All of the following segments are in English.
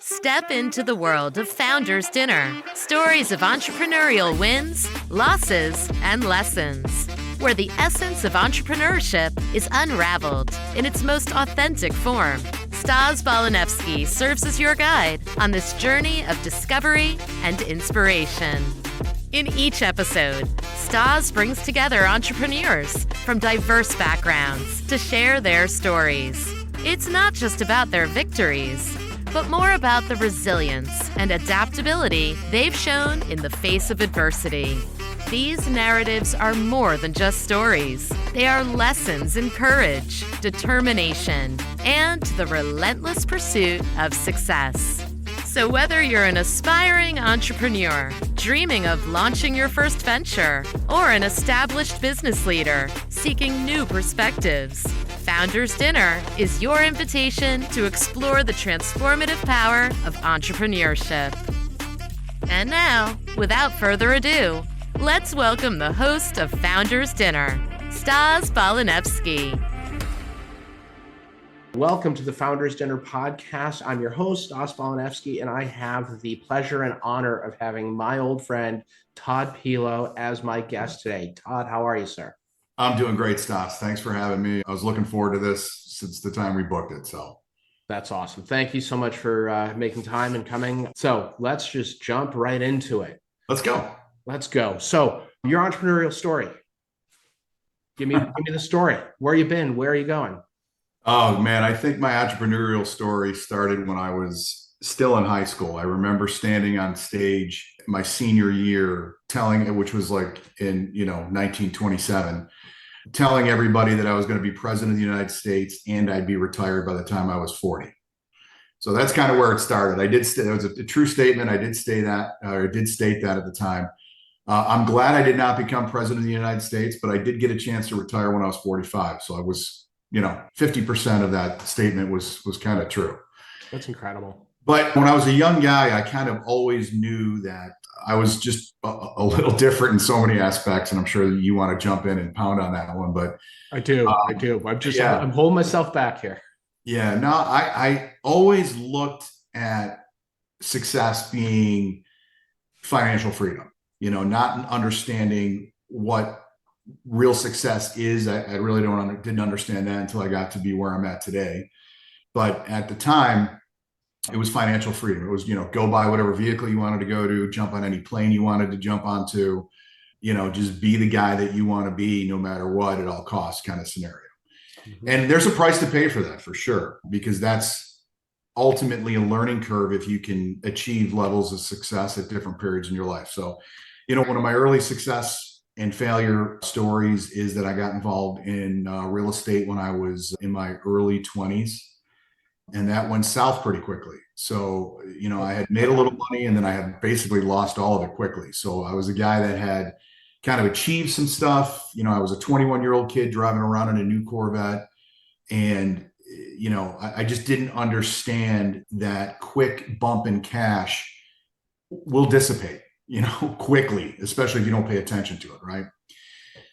Step into the world of Founders Dinner. Stories of entrepreneurial wins, losses, and lessons. Where the essence of entrepreneurship is unraveled in its most authentic form. Stas Balanevsky serves as your guide on this journey of discovery and inspiration. In each episode, Stas brings together entrepreneurs from diverse backgrounds to share their stories. It's not just about their victories, but more about the resilience and adaptability they've shown in the face of adversity. These narratives are more than just stories. They are lessons in courage, determination, and the relentless pursuit of success. So whether you're an aspiring entrepreneur, dreaming of launching your first venture, or an established business leader seeking new perspectives, Founders Dinner is your invitation to explore the transformative power of entrepreneurship. And now, without further ado, let's welcome the host of Founders Dinner, Stas Balanevsky. Welcome to the Founders Dinner podcast. I'm your host, Stas Balanevsky, and I have the pleasure and honor of having my old friend, Todd Pellow, as my guest today. Todd, how are you, sir? I'm doing great, Stas. Thanks for having me. I was looking forward to this since the time we booked it. So that's awesome. Thank you so much for making time and coming. So let's just jump right into it. Let's go. Let's go. So your entrepreneurial story. Give me the story. Where you been? Where are you going? Oh, man. I think my entrepreneurial story started when I was still in high school. I remember standing on stage my senior year which was like in, 1927, telling everybody that I was going to be president of the United States and I'd be retired by the time I was 40. So that's kind of where it started. It was a true statement. I did state that at the time. I'm glad I did not become president of the United States, but I did get a chance to retire when I was 45. So I was, 50% of that statement was kind of true. That's incredible. But when I was a young guy, I kind of always knew that I was just a little different in so many aspects. And I'm sure you want to jump in and pound on that one, but I do. I'm holding myself back here. Yeah, no, I always looked at success being financial freedom, not understanding what real success is. I really didn't understand that until I got to be where I'm at today. But at the time, it was financial freedom. It was, go buy whatever vehicle you wanted to go to, jump on any plane you wanted to jump onto, just be the guy that you want to be no matter what at all costs kind of scenario. Mm-hmm. And there's a price to pay for that for sure, because that's ultimately a learning curve if you can achieve levels of success at different periods in your life. So, one of my early success and failure stories is that I got involved in real estate when I was in my early 20s. And that went south pretty quickly. So, I had made a little money and then I had basically lost all of it quickly. So I was a guy that had kind of achieved some stuff. I was a 21-year-old kid driving around in a new Corvette. And, I just didn't understand that quick bump in cash will dissipate, quickly, especially if you don't pay attention to it, right?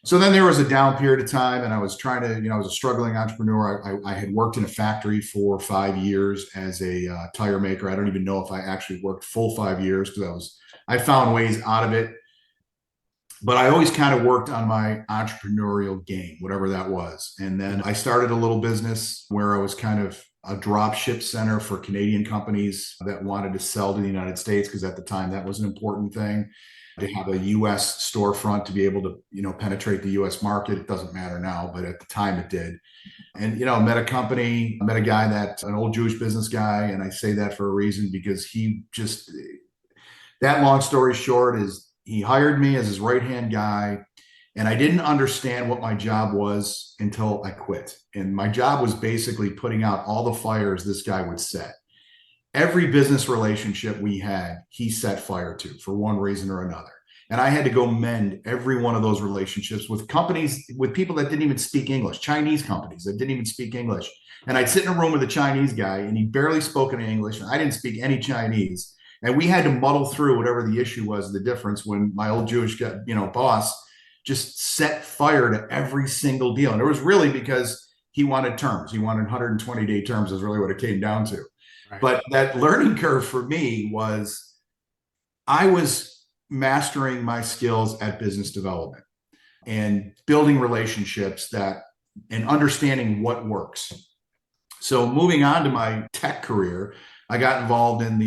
So then there was a down period of time and I was trying to, I was a struggling entrepreneur. I had worked in a factory for 5 years as a tire maker. I don't even know if I actually worked full 5 years because I found ways out of it. But I always kind of worked on my entrepreneurial game, whatever that was. And then I started a little business where I was kind of a drop ship center for Canadian companies that wanted to sell to the United States, because at the time that was an important thing. To have a U.S. storefront to be able to, penetrate the U.S. market. It doesn't matter now, but at the time it did. And, met a guy that's an old Jewish business guy. And I say that for a reason, because that long story short is he hired me as his right-hand guy. And I didn't understand what my job was until I quit. And my job was basically putting out all the fires this guy would set. Every business relationship we had, he set fire to for one reason or another. And I had to go mend every one of those relationships with companies, with people that didn't even speak English, Chinese companies that didn't even speak English. And I'd sit in a room with a Chinese guy and he barely spoke any English and I didn't speak any Chinese. And we had to muddle through whatever the issue was, the difference, when my old Jewish boss just set fire to every single deal. And it was really because he wanted terms. He wanted 120-day terms is really what it came down to. Right. But that learning curve for me was I was mastering my skills at business development and building relationships and understanding what works. So moving on to my tech career, I got involved into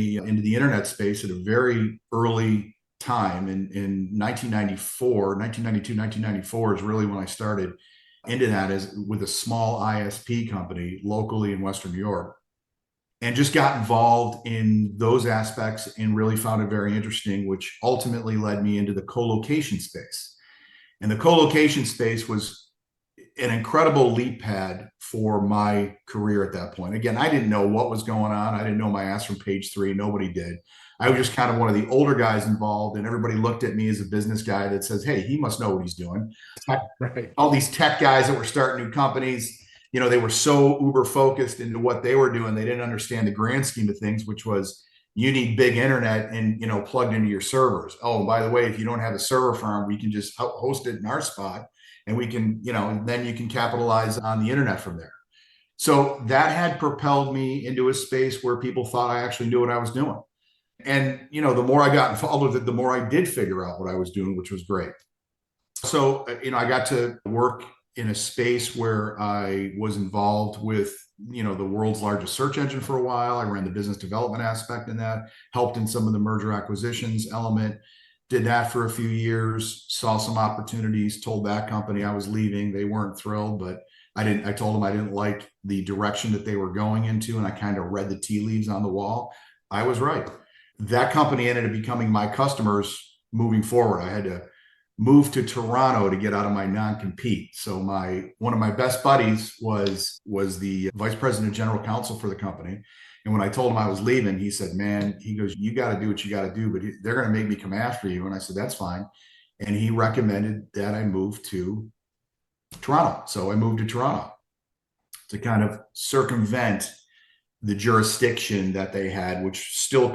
the internet space at a very early time in 1994, 1992, 1994 is really when I started into that as with a small ISP company locally in Western New York, and just got involved in those aspects and really found it very interesting, which ultimately led me into the co-location space. And the co-location space was an incredible leap pad for my career at that point. Again, I didn't know what was going on. I didn't know my ass from page three. Nobody did. I was just kind of one of the older guys involved, and everybody looked at me as a business guy that says, hey, he must know what he's doing. Right. All these tech guys that were starting new companies, they were so uber focused into what they were doing. They didn't understand the grand scheme of things, which was you need big internet and, plugged into your servers. Oh, by the way, if you don't have a server farm, we can just host it in our spot. And we can, then you can capitalize on the internet from there. So that had propelled me into a space where people thought I actually knew what I was doing. And, the more I got involved with it, the more I did figure out what I was doing, which was great. So, I got to work in a space where I was involved with, the world's largest search engine for a while. I ran the business development aspect in that, helped in some of the merger acquisitions element. Did that for a few years, saw some opportunities, told that company I was leaving. They weren't thrilled, but I told them I didn't like the direction that they were going into. And I kind of read the tea leaves on the wall. I was right. That company ended up becoming my customers moving forward. I had to move to Toronto to get out of my non-compete. So one of my best buddies was the vice president general counsel for the company. And when I told him I was leaving, he said, man, he goes, you got to do what you got to do, but they're going to make me come after you. And I said, that's fine. And he recommended that I move to Toronto. So I moved to Toronto to kind of circumvent the jurisdiction that they had, which still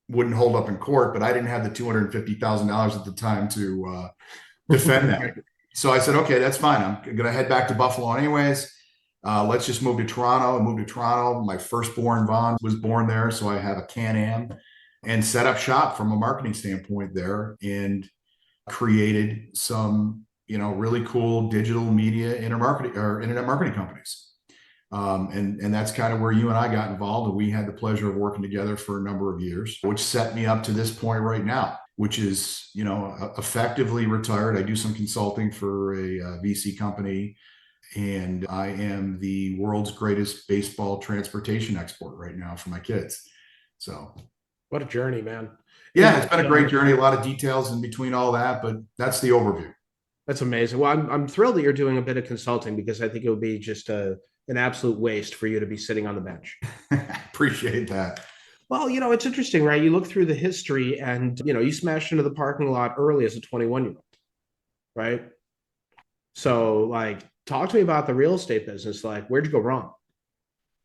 wouldn't hold up in court, but I didn't have the $250,000 at the time to defend that. So I said, okay, that's fine. I'm going to head back to Buffalo anyways. Let's just move to Toronto. I moved to Toronto. My firstborn, Vaughn, was born there. So I have a Can-Am and set up shop from a marketing standpoint there and created some, really cool digital media internet marketing companies. And that's kind of where you and I got involved. And we had the pleasure of working together for a number of years, which set me up to this point right now, which is, effectively retired. I do some consulting for a VC company. And I am the world's greatest baseball transportation export right now for my kids. So what a journey, man. Yeah, it's been a great journey. A lot of details in between all that, but that's the overview. That's amazing. Well, I'm thrilled that you're doing a bit of consulting because I think it would be just an absolute waste for you to be sitting on the bench. Appreciate that. Well, it's interesting, right? You look through the history and, you smashed into the parking lot early as a 21-year-old, right? So talk to me about the real estate business. Where'd you go wrong?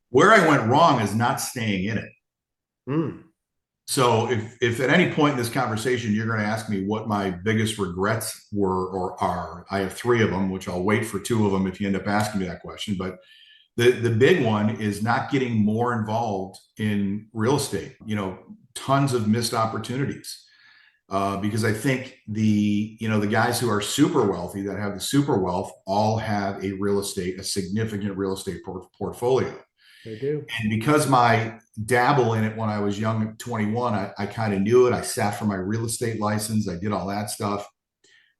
Where I went wrong is not staying in it. Mm. So if at any point in this conversation, you're going to ask me what my biggest regrets were or are, I have three of them, which I'll wait for two of them if you end up asking me that question. But the big one is not getting more involved in real estate, tons of missed opportunities. Because I think the guys who are super wealthy that have the super wealth all have a significant real estate portfolio. They do. And because my dabble in it when I was young at 21, I kind of knew it. I sat for my real estate license. I did all that stuff.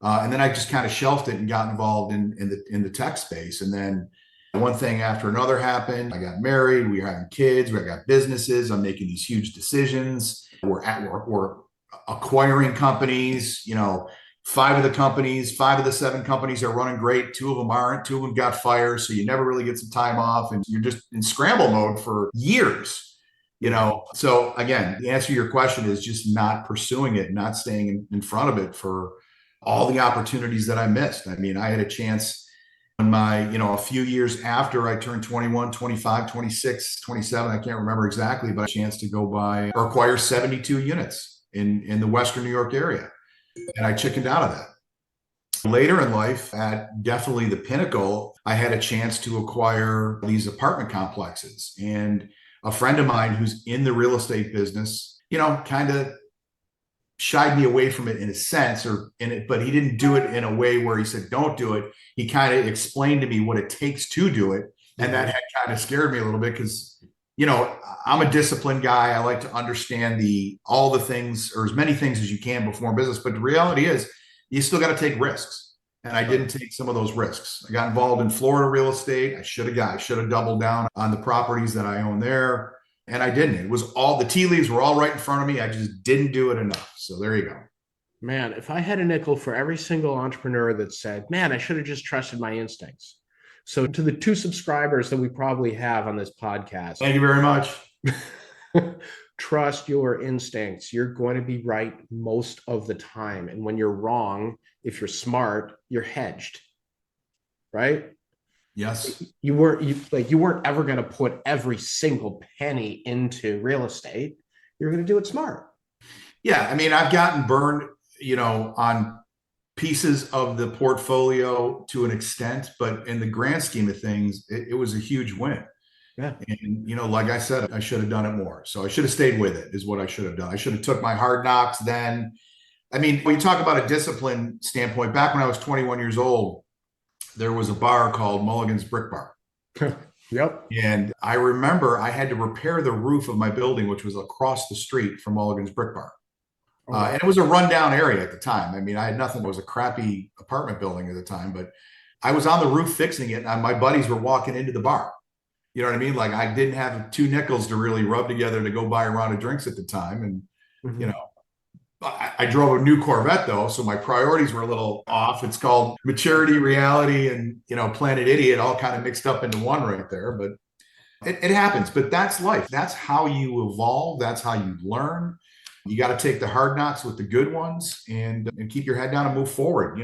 And then I just kind of shelved it and got involved in the tech space. And then one thing after another happened. I got married. We were having kids. We got businesses. I'm making these huge decisions. We're acquiring companies. Five of the seven companies are running great. Two of them aren't. Two of them got fired. So you never really get some time off, and you're just in scramble mode for years. So again, the answer to your question is just not pursuing it, not staying in front of it for all the opportunities that I missed. I mean, I had a chance when a few years after I turned 21, 25, 26, 27, I can't remember exactly, but a chance to go buy or acquire 72 units in the Western New York area. And I chickened out of that. Later in life, at definitely the pinnacle, I had a chance to acquire these apartment complexes. And a friend of mine who's in the real estate business, kind of shied me away from it in a sense, but he didn't do it in a way where he said, don't do it. He kind of explained to me what it takes to do it. And that had kind of scared me a little bit because, I'm a disciplined guy. I like to understand all the things, or as many things as you can before business. But the reality is you still got to take risks. And I didn't take some of those risks. I got involved in Florida real estate. I should have doubled down on the properties that I own there. And I didn't. It was all, the tea leaves were all right in front of me. I just didn't do it enough. So there you go. Man, if I had a nickel for every single entrepreneur that said, man, I should have just trusted my instincts. So to the 2 subscribers that we probably have on this podcast. Thank you very much. Trust your instincts. You're going to be right most of the time. And when you're wrong, if you're smart, you're hedged, right? Yes. You weren't ever going to put every single penny into real estate. You're going to do it smart. Yeah. I mean, I've gotten burned, on pieces of the portfolio to an extent, but in the grand scheme of things, it was a huge win. Yeah. And, like I said, I should have done it more. So I should have stayed with it is what I should have done. I should have took my hard knocks then. I mean, when you talk about a discipline standpoint, back when I was 21 years old, there was a bar called Mulligan's Brick Bar. Yep. And I remember I had to repair the roof of my building, which was across the street from Mulligan's Brick Bar. And it was a rundown area at the time. I mean, I had nothing. It was a crappy apartment building at the time, but I was on the roof fixing it. And my buddies were walking into the bar. You know what I mean? Like I didn't have 2 nickels to really rub together to go buy a round of drinks at the time. And, I drove a new Corvette though. So my priorities were a little off. It's called maturity, reality, and, planet idiot all kind of mixed up into one right there. But it happens. But that's life. That's how you evolve. That's how you learn. You got to take the hard knocks with the good ones and keep your head down and move forward.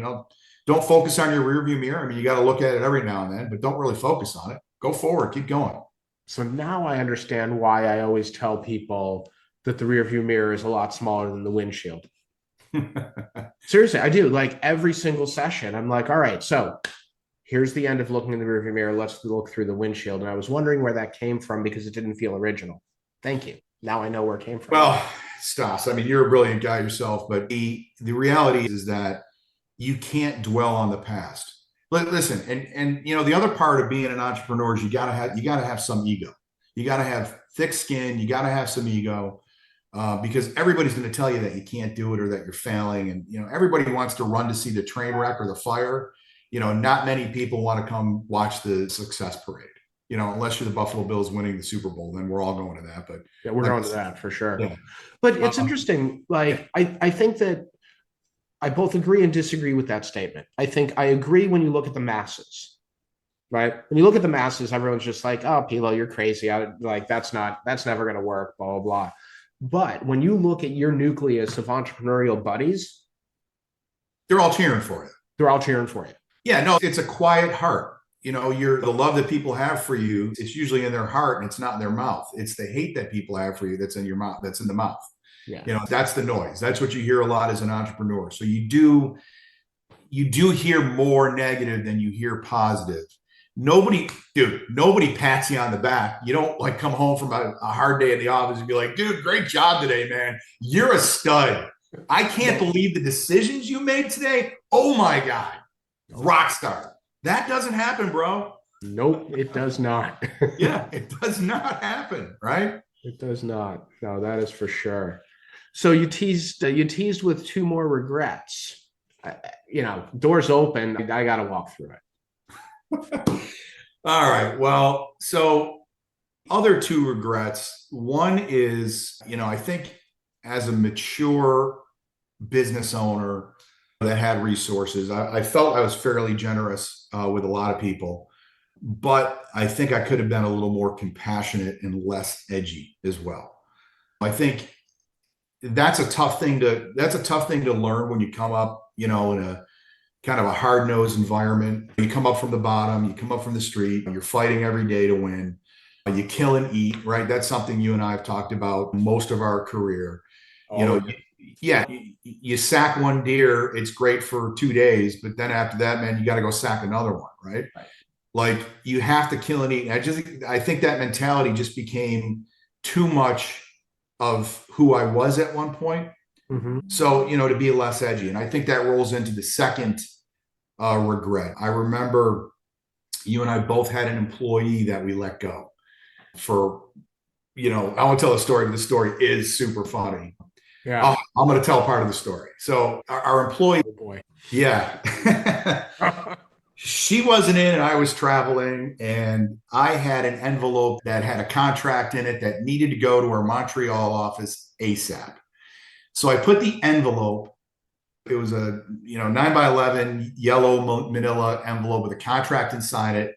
Don't focus on your rearview mirror. I mean, you got to look at it every now and then, but don't really focus on it. Go forward, keep going. So now I understand why I always tell people that the rearview mirror is a lot smaller than the windshield. Seriously, I do. Like every single session, I'm like, all right, so here's the end of looking in the rearview mirror. Let's look through the windshield. And I was wondering where that came from because it didn't feel original. Thank you. Now I know where it came from. Well, Stas, I mean, you're a brilliant guy yourself, but the reality is that you can't dwell on the past. Listen, and the other part of being an entrepreneur is you gotta have some ego. You gotta have thick skin. You gotta have some ego, because everybody's going to tell you that you can't do it or that you're failing, and everybody wants to run to see the train wreck or the fire. Not many people want to come watch the success parade. Unless you're the Buffalo Bills winning the Super Bowl, then we're all going to that. But yeah, we're going to that for sure. Yeah. But it's interesting. Like I think that I both agree and disagree with that statement. I think I agree when you look at the masses, right? When you look at the masses, everyone's just like, oh, Pellow, you're crazy. That's never going to work, blah, blah, blah. But when you look at your nucleus of entrepreneurial buddies, they're all cheering for you. They're all cheering for you. Yeah, no, it's a quiet heart. The love that people have for you, it's usually in their heart and it's not in their mouth. It's the hate that people have for you that's in your mouth, that's in the mouth. Yeah. That's the noise. That's what you hear a lot as an entrepreneur. So you do hear more negative than you hear positive. Nobody pats you on the back. You don't like come home from a hard day in the office and be like, dude, great job today, man. You're a stud. I can't believe the decisions you made today. Oh my God. Rock star. That doesn't happen, bro. Nope, it does not. Yeah, it does not happen, right? It does not. No, that is for sure. So you teased with 2 more regrets. Doors open. I got to walk through it. All right. Well, so other 2 regrets. One is, I think as a mature business owner that had resources, I felt I was fairly generous with a lot of people, but I think I could have been a little more compassionate and less edgy as well. I think that's a tough thing to learn when you come up, in a kind of a hard-nosed environment. You come up from the bottom, you come up from the street, you're fighting every day to win. You kill and eat, right? That's something you and I have talked about most of our career. You sack one deer, it's great for 2 days, but then after that, man, you got to go sack another one, right? Like you have to kill and eat. I think that mentality just became too much of who I was at one point. Mm-hmm. So, to be less edgy. And I think that rolls into the second regret. I remember you and I both had an employee that we let go for, I won't tell a story, but the story is super funny. Yeah. I'm going to tell part of the story. So our employee, Oh boy. yeah, she wasn't in and I was traveling, and I had an envelope that had a contract in it that needed to go to our Montreal office ASAP. So I put the envelope, it was a 9x11 yellow manila envelope with a contract inside it,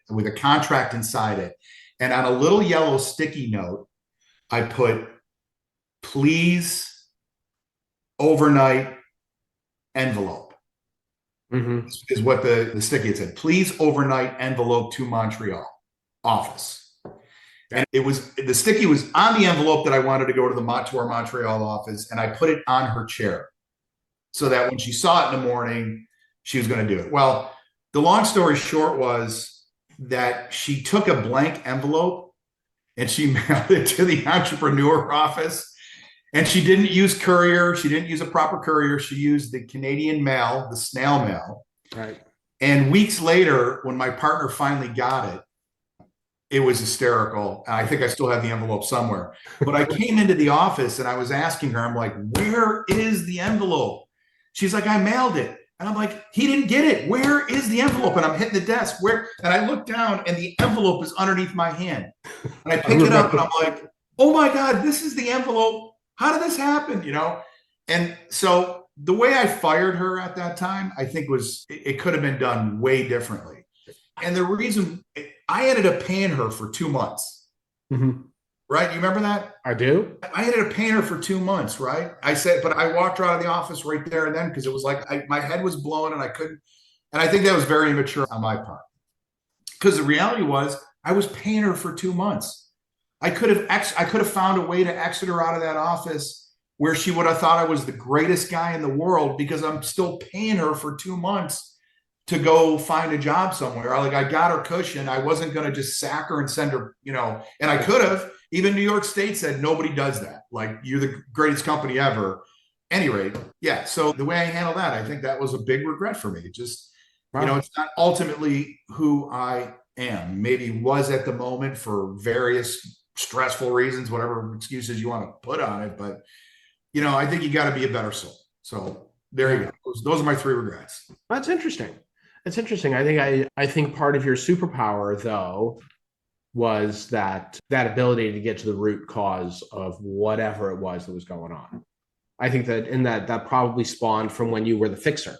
and on a little yellow sticky note, I put, please overnight envelope. Mm-hmm. Is what the sticky had said. Please overnight envelope to Montreal office. And the sticky was on the envelope that I wanted to go to our Montreal office, and I put it on her chair so that when she saw it in the morning, she was going to do it. Well, the long story short was that she took a blank envelope and she mailed it to the entrepreneur office. And she didn't use courier. She didn't use a proper courier. She used the Canadian mail, the snail mail. Right. And weeks later, when my partner finally got it, it was hysterical. I think I still have the envelope somewhere. But I came into the office and I was asking her, I'm like, where is the envelope? She's like, I mailed it. And I'm like, he didn't get it. Where is the envelope? And I'm hitting the desk. Where? And I look down and the envelope is underneath my hand. And I pick it up and I'm like, oh my God, this is the envelope. How did this happen? And so the way I fired her at that time, I think it could have been done way differently. And the reason I ended up paying her for 2 months, Mm-hmm. right? You remember that? I do. I ended up paying her for 2 months, right? I said, but I walked her out of the office right there and then, because it was like, my head was blown and I couldn't. And I think that was very immature on my part, because the reality was I was paying her for 2 months. I could have found a way to exit her out of that office where she would have thought I was the greatest guy in the world, because I'm still paying her for 2 months to go find a job somewhere. Like, I got her cushion. I wasn't going to just sack her and send her, and I could have. Even New York State said nobody does that. Like, you're the greatest company ever. Any rate, yeah. So the way I handled that, I think that was a big regret for me. It just, it's not ultimately who I am. Maybe was at the moment for various stressful reasons, whatever excuses you want to put on it. But, I think you got to be a better soul. So there you go. Those are my 3 regrets. That's interesting. It's interesting. I think part of your superpower, though, was that ability to get to the root cause of whatever it was that was going on. I think that probably spawned from when you were the fixer,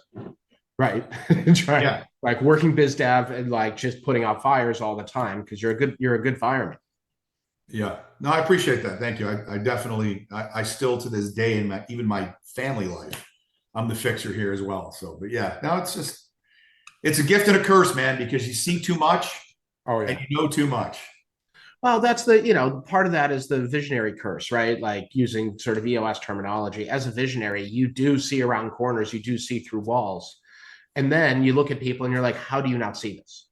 right? Right. Yeah. Like working biz dev and like just putting out fires all the time, because you're a good fireman. Yeah, no, I appreciate that. Thank you. I definitely, I still to this day in even my family life, I'm the fixer here as well. So, but yeah, no, it's a gift and a curse, man, because you see too much. Oh yeah. And you know too much. Well, that's part of that is the visionary curse, right? Like, using sort of EOS terminology. As a visionary, you do see around corners, you do see through walls. And then you look at people and you're like, how do you not see this?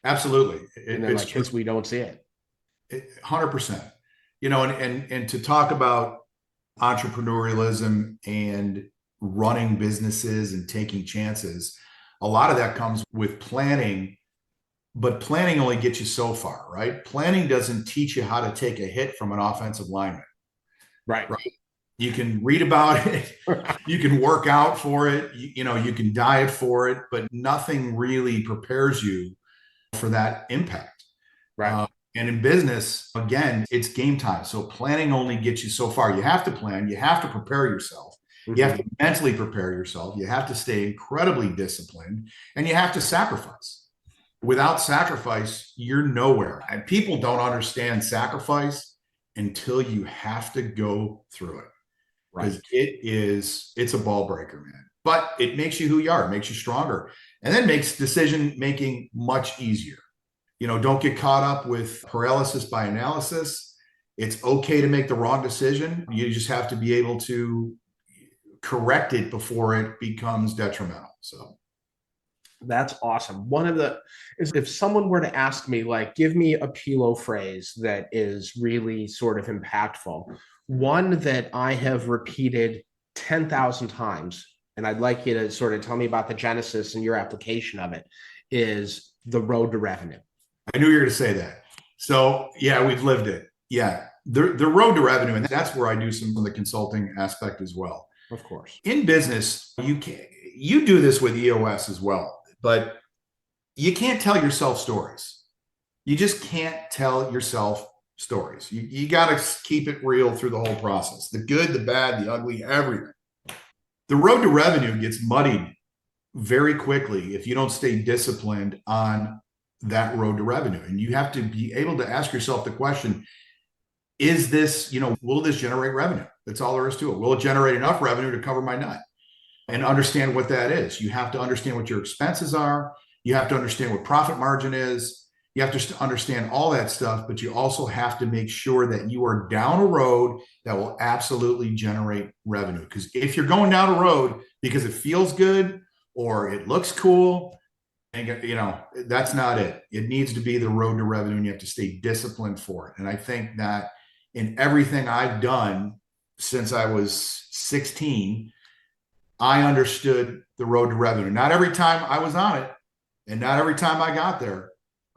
Absolutely. And then because we don't see it. 100%. And to talk about entrepreneurialism and running businesses and taking chances, a lot of that comes with planning, but planning only gets you so far, right? Planning doesn't teach you how to take a hit from an offensive lineman. Right. You can read about it, you can work out for it, you can diet for it, but nothing really prepares you for that impact. Right. And in business, again, it's game time. So planning only gets you so far. You have to plan. You have to prepare yourself. Mm-hmm. You have to mentally prepare yourself. You have to stay incredibly disciplined, and you have to sacrifice. Without sacrifice, you're nowhere. And people don't understand sacrifice until you have to go through it. Because it's a ball breaker, man. But it makes you who you are. It makes you stronger. And then makes decision making much easier. Don't get caught up with paralysis by analysis. It's okay to make the wrong decision. You just have to be able to correct it before it becomes detrimental. So That's awesome. One of the is if someone were to ask me, like, give me a Pellow phrase that is really sort of impactful, one that I have repeated 10,000 times, and I'd like you to sort of tell me about the genesis and your application of it, is the road to revenue. I knew you were going to say that. So yeah, we've lived it. Yeah. The road to revenue. And that's where I do some of the consulting aspect as well. Of course. In business, you do this with EOS as well, but you can't tell yourself stories. You just can't tell yourself stories. You got to keep it real through the whole process. The good, the bad, the ugly, everything. The road to revenue gets muddied very quickly if you don't stay disciplined on that road to revenue. And you have to be able to ask yourself the question, is this, will this generate revenue? That's all there is to it. Will it generate enough revenue to cover my nut? And understand what that is. You have to understand what your expenses are. You have to understand what profit margin is. You have to understand all that stuff, but you also have to make sure that you are down a road that will absolutely generate revenue. Because if you're going down a road because it feels good or it looks cool, and that's not it. It needs to be the road to revenue, and you have to stay disciplined for it. And I think that in everything I've done since I was 16, I understood the road to revenue. Not every time I was on it, and not every time I got there,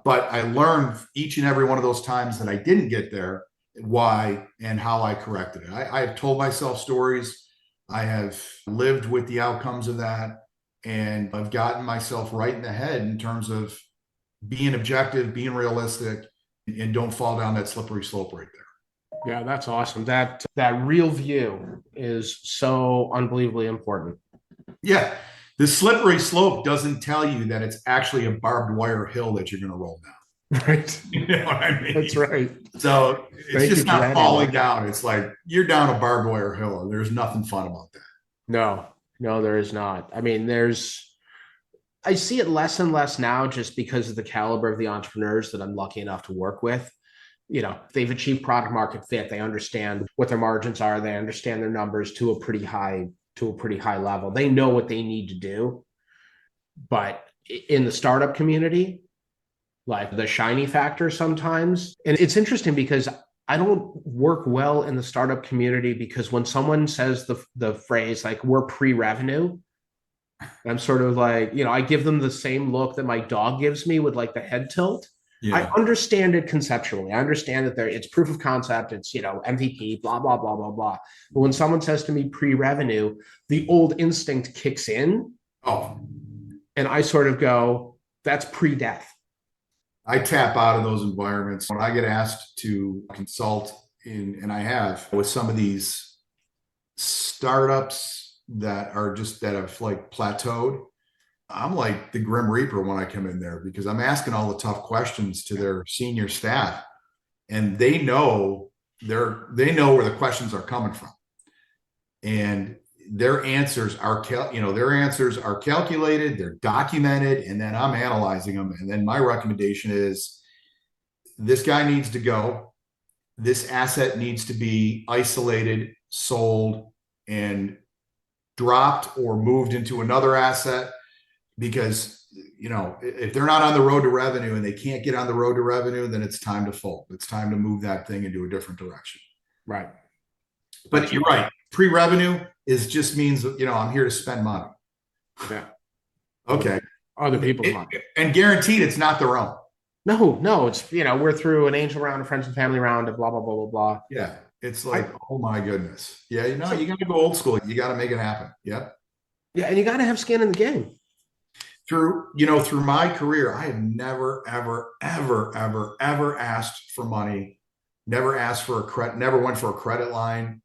but I learned each and every one of those times that I didn't get there, why and how I corrected it. I have told myself stories. I have lived with the outcomes of that. And I've gotten myself right in the head in terms of being objective, being realistic, and don't fall down that slippery slope right there. Yeah, that's awesome. That real view is so unbelievably important. Yeah. The slippery slope doesn't tell you that it's actually a barbed wire hill that you're going to roll down. Right. You know what I mean? That's right. So it's just not falling down. It's like you're down a barbed wire hill, and there's nothing fun about that. No, there is not. I mean, I see it less and less now just because of the caliber of the entrepreneurs that I'm lucky enough to work with. They've achieved product market fit. They understand what their margins are. They understand their numbers to a pretty high level. They know what they need to do. But in the startup community, like the shiny factor sometimes, and it's interesting because I don't work well in the startup community because when someone says the phrase like we're pre-revenue, I'm sort of like, I give them the same look that my dog gives me with like the head tilt. Yeah. I understand it conceptually. I understand that it's proof of concept. It's, MVP, blah, blah, blah, blah, blah. But when someone says to me pre-revenue, the old instinct kicks in. Oh. And I sort of go, that's pre-death. I tap out of those environments when I get asked to consult and I have with some of these startups that have like plateaued. I'm like the Grim Reaper when I come in there because I'm asking all the tough questions to their senior staff, and they know where the questions are coming from, and their answers are calculated, they're documented, and then I'm analyzing them. And then my recommendation is this guy needs to go. This asset needs to be isolated, sold, and dropped or moved into another asset because, if they're not on the road to revenue and they can't get on the road to revenue, then it's time to fold. It's time to move that thing into a different direction. Right. But you're right. Pre-revenue just means, I'm here to spend money. Yeah. Okay. Other people's money. And guaranteed it's not their own. No, it's, we're through an angel round, a friends and family round, and blah, blah, blah, blah, blah. Yeah. It's like, oh my goodness. Yeah. You got to go old school. You got to make it happen. Yep. Yeah. And you got to have skin in the game. Through my career, I have never, ever, ever, ever, ever asked for money. Never asked for a credit, never went for a credit line.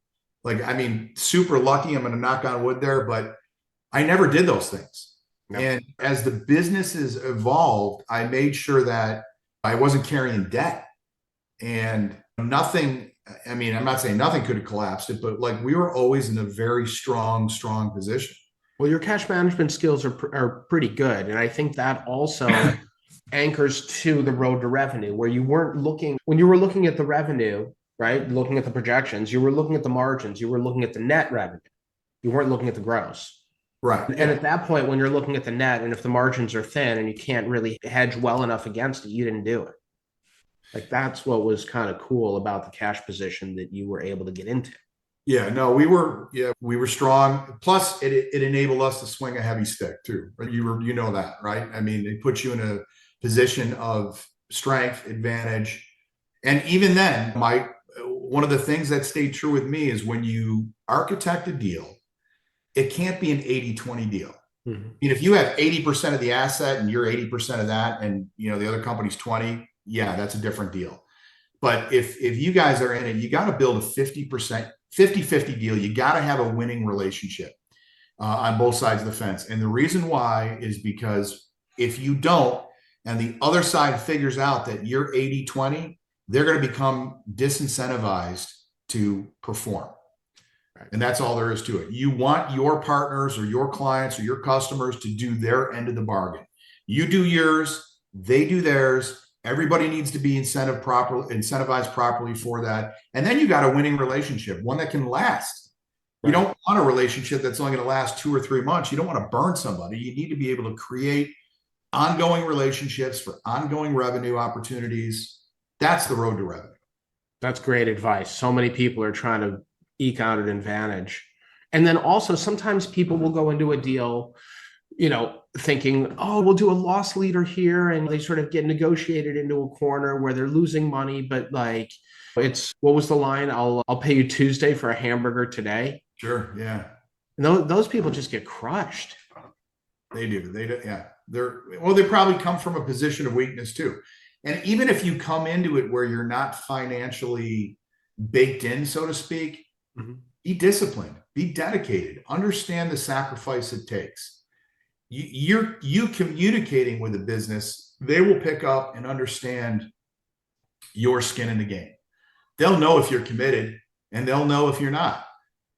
Super lucky. I'm going to knock on wood there, but I never did those things. No. And as the businesses evolved, I made sure that I wasn't carrying debt and nothing. I'm not saying nothing could have collapsed it, but like we were always in a very strong position. Well, your cash management skills are pretty good. And I think that also anchors to the road to revenue where when you were looking at the revenue, right? Looking at the projections, you were looking at the margins, you were looking at the net revenue. You weren't looking at the gross. Right. And at that point, when you're looking at the net, and if the margins are thin and you can't really hedge well enough against it, you didn't do it. Like that's what was kind of cool about the cash position that you were able to get into. Yeah, no, we were strong. Plus, it enabled us to swing a heavy stick too. But you know that, right? I mean, it puts you in a position of strength, advantage. And even then, one of the things that stayed true with me is when you architect a deal, it can't be an 80-20 deal. Mm-hmm. I mean, if you have 80% of the asset and you're 80% of that, and the other company's 20, yeah, that's a different deal. But if you guys are in it, you got to build a 50-50 deal. You got to have a winning relationship on both sides of the fence. And the reason why is because if you don't, and the other side figures out that you're 80-20, they're going to become disincentivized to perform. Right. And that's all there is to it. You want your partners or your clients or your customers to do their end of the bargain. You do yours, they do theirs. Everybody needs to be incentivized properly for that. And then you got a winning relationship, one that can last. Right. You don't want a relationship that's only going to last 2 or 3 months. You don't want to burn somebody. You need to be able to create ongoing relationships for ongoing revenue opportunities. That's the road to revenue. That's great advice. So many people are trying to eke out an advantage. And then also sometimes people will go into a deal, thinking, oh, we'll do a loss leader here. And they sort of get negotiated into a corner where they're losing money. But like, what was the line? I'll pay you Tuesday for a hamburger today. Sure. Yeah. And those people just get crushed. They do. Yeah. They probably come from a position of weakness too. And even if you come into it where you're not financially baked in, so to speak, mm-hmm. Be disciplined, be dedicated, understand the sacrifice it takes. You communicating with a business, they will pick up and understand your skin in the game. They'll know if you're committed and they'll know if you're not.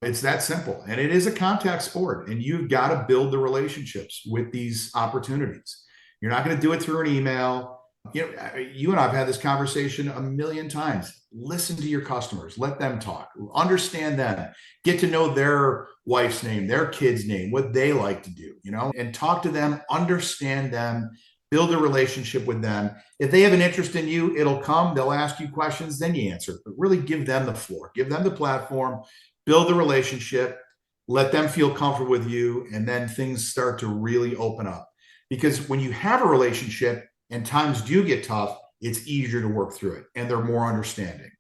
It's that simple. And it is a contact sport, and you've got to build the relationships with these opportunities. You're not going to do it through an email. You and I have had this conversation a million times. Listen to your customers, let them talk, understand them, get to know their wife's name, their kid's name, what they like to do, and talk to them, understand them, build a relationship with them. If they have an interest in you, it'll come, they'll ask you questions, then you answer, but really give them the floor, give them the platform, build the relationship, let them feel comfortable with you. And then things start to really open up, because when you have a relationship and times do get tough, it's easier to work through it, and they're more understanding.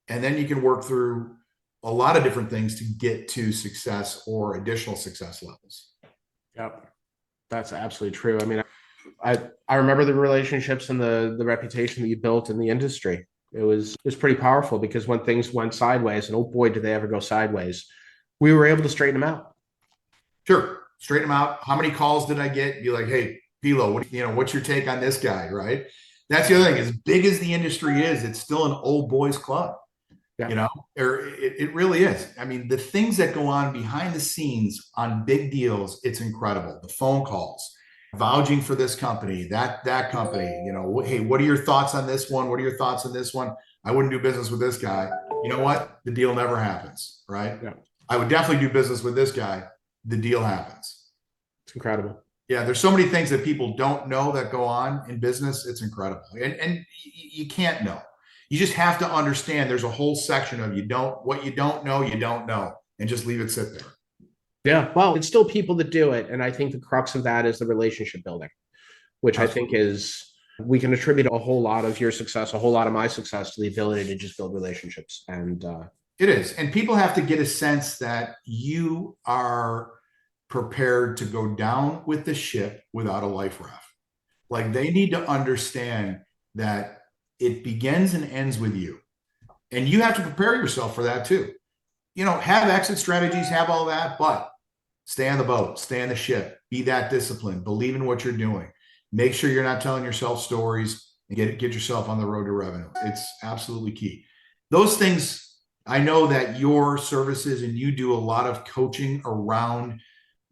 And then you can work through a lot of different things to get to success or additional success levels. Yep. That's absolutely true. I mean, I remember the relationships and the reputation that you built in the industry. It was pretty powerful, because when things went sideways, and oh boy, did they ever go sideways, we were able to straighten them out. Sure. Straighten them out. How many calls did I get? Be like, hey, Pellow, what's your take on this guy, right? That's the other thing. As big as the industry is, it's still an old boys club, or it really is. I mean, the things that go on behind the scenes on big deals, it's incredible. The phone calls, vouching for this company, that company, hey, what are your thoughts on this one? What are your thoughts on this one? I wouldn't do business with this guy. You know what? The deal never happens, right? Yeah. I would definitely do business with this guy. The deal happens. It's incredible. Yeah, there's so many things that people don't know that go on in business. It's incredible. And you can't know. You just have to understand there's a whole section of what you don't know, and just leave it sit there. Yeah, well, it's still people that do it. And I think the crux of that is the relationship building, which Absolutely. I think we can attribute a whole lot of your success, a whole lot of my success, to the ability to just build relationships. And it is. And people have to get a sense that you are prepared to go down with the ship without a life raft. Like, they need to understand that it begins and ends with you. And you have to prepare yourself for that too. Have exit strategies, have all that, but stay on the boat, stay on the ship, be that disciplined, believe in what you're doing. Make sure you're not telling yourself stories, and get yourself on the road to revenue. It's absolutely key. Those things, I know that your services and you do a lot of coaching around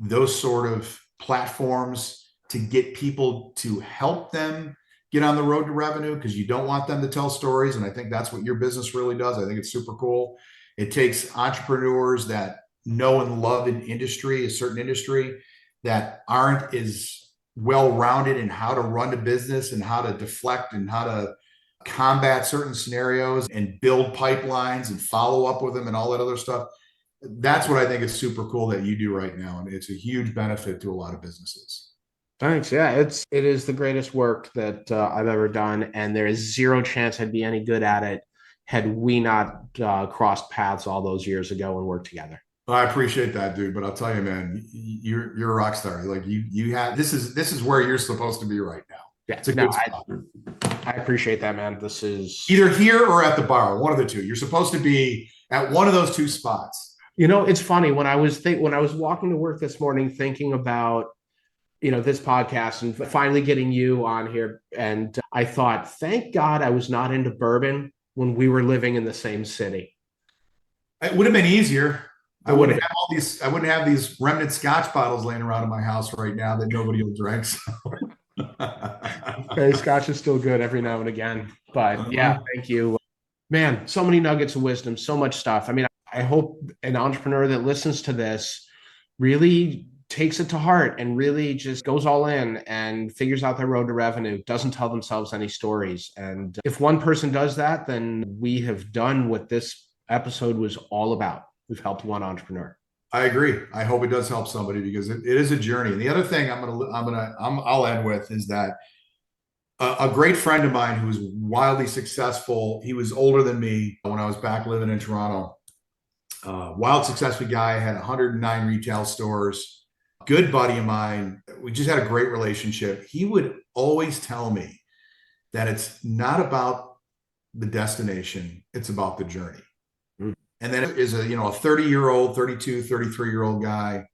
those sort of platforms to get people to help them get on the road to revenue, because you don't want them to tell stories. And I think that's what your business really does. I think it's super cool. It takes entrepreneurs that know and love a certain industry, that aren't as well-rounded in how to run a business and how to deflect and how to combat certain scenarios and build pipelines and follow up with them and all that other stuff. That's what I think is super cool that you do right now. And it's a huge benefit to a lot of businesses. Thanks. Yeah, it is the greatest work that I've ever done, and there is zero chance I'd be any good at it had we not crossed paths all those years ago and worked together. Well, I appreciate that, dude. But I'll tell you, man, you're a rock star. Like you have this is where you're supposed to be right now. Yeah, it's a good spot. I appreciate that, man. This is either here or at the bar, one of the two. You're supposed to be at one of those two spots. You know, it's funny when I was walking to work this morning, thinking about this podcast and finally getting you on here, and I thought, thank God I was not into bourbon when we were living in the same city. It would have been easier. I wouldn't have these remnant Scotch bottles laying around in my house right now that nobody will drink. So. Okay, Scotch is still good every now and again, but yeah, thank you, man. So many nuggets of wisdom, so much stuff. I mean, I hope an entrepreneur that listens to this really takes it to heart and really just goes all in and figures out their road to revenue, doesn't tell themselves any stories. And if one person does that, then we have done what this episode was all about. We've helped one entrepreneur. I agree. I hope it does help somebody because it is a journey. And the other thing I'll end with is that a great friend of mine who was wildly successful. He was older than me when I was back living in Toronto. Wild successful guy, had 109 retail stores. Good buddy of mine. We just had a great relationship. He would always tell me that it's not about the destination, it's about the journey. And then as a 30-year-old, 32, 33-year-old guy,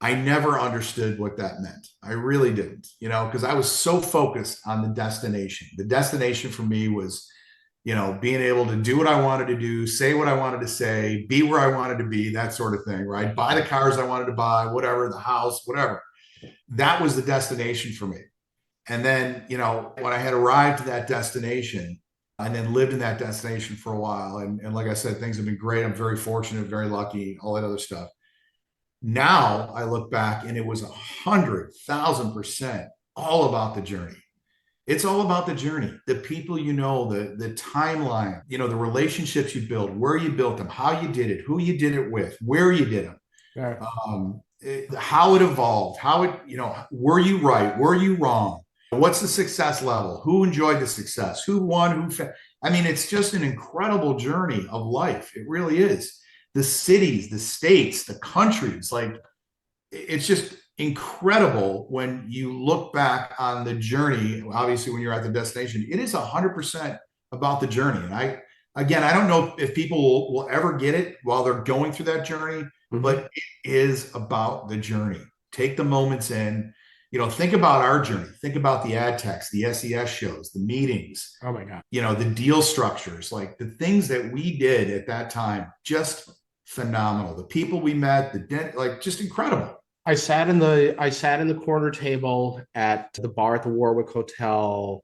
I never understood what that meant. I really didn't, because I was so focused on the destination. The destination for me was, being able to do what I wanted to do, say what I wanted to say, be where I wanted to be, that sort of thing, right? Buy the cars I wanted to buy, whatever, the house, whatever. That was the destination for me. And then, when I had arrived at that destination, and then lived in that destination for a while. And like I said, things have been great. I'm very fortunate, very lucky, all that other stuff. Now I look back and it was 100,000% all about the journey. It's all about the journey, the people, the timeline, the relationships you build, where you built them, how you did it, who you did it with, where you did them, right. How it evolved, were you right? Were you wrong? What's the success level? Who enjoyed the success? Who won? It's just an incredible journey of life. It really is. The cities, the states, the countries, it's just incredible when you look back on the journey. Obviously, when you're at the destination, it is 100% about the journey. And I don't know if people will ever get it while they're going through that journey, but it is about the journey. Take the moments in. Think about our journey. Think about the ad techs, the SES shows, the meetings. Oh my God. The deal structures, the things that we did at that time, just phenomenal. The people we met, just incredible. I sat in the corner table at the bar at the Warwick Hotel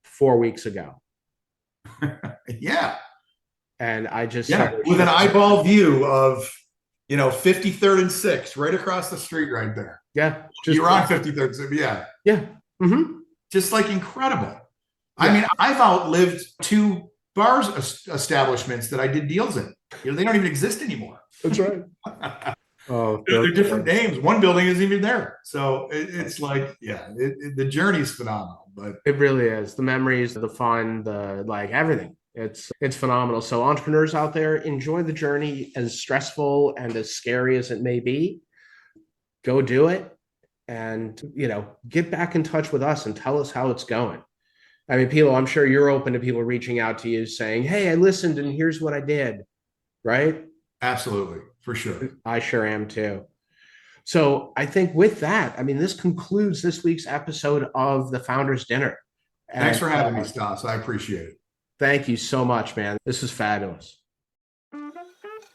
4 weeks ago. Yeah. And I just with an eyeball view of 53rd and 6th, right across the street, right there. Yeah. You're on 53rd. Yeah. Yeah. Mm-hmm. Just incredible. Yeah. I mean, I've outlived 2 bars establishments that I did deals in. They don't even exist anymore. That's right. Oh, they're different names. One building isn't even there. So it's the journey is phenomenal. But it really is. The memories, the fun, the everything. It's phenomenal. So entrepreneurs out there, enjoy the journey, as stressful and as scary as it may be. Go do it and, get back in touch with us and tell us how it's going. I mean, people, I'm sure you're open to people reaching out to you saying, hey, I listened and here's what I did. Right? Absolutely. For sure. I sure am too. So I think with that, this concludes this week's episode of the Founders Dinner. Thanks for having me, Stas. I appreciate it. Thank you so much, man. This is fabulous.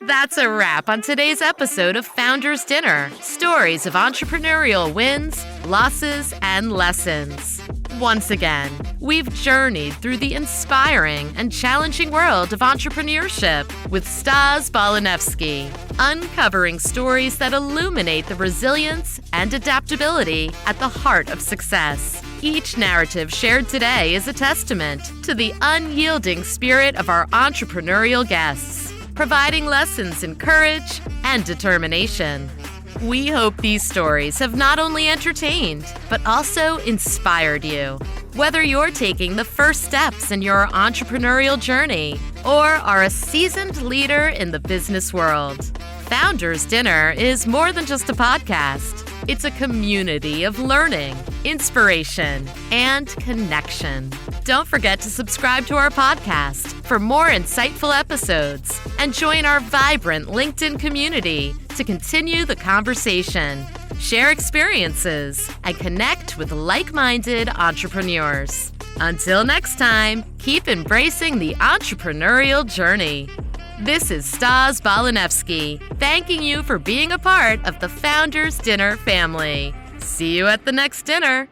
That's a wrap on today's episode of Founders Dinner. Stories of entrepreneurial wins, losses, and lessons. Once again, we've journeyed through the inspiring and challenging world of entrepreneurship with Stas Balanevsky, uncovering stories that illuminate the resilience and adaptability at the heart of success. Each narrative shared today is a testament to the unyielding spirit of our entrepreneurial guests, providing lessons in courage and determination. We hope these stories have not only entertained, but also inspired you. Whether you're taking the first steps in your entrepreneurial journey or are a seasoned leader in the business world, Founders Dinner is more than just a podcast. It's a community of learning, inspiration, and connection. Don't forget to subscribe to our podcast for more insightful episodes and join our vibrant LinkedIn community to continue the conversation, share experiences, and connect with like-minded entrepreneurs. Until next time, keep embracing the entrepreneurial journey. This is Stas Balanevsky, thanking you for being a part of the Founders Dinner family. See you at the next dinner.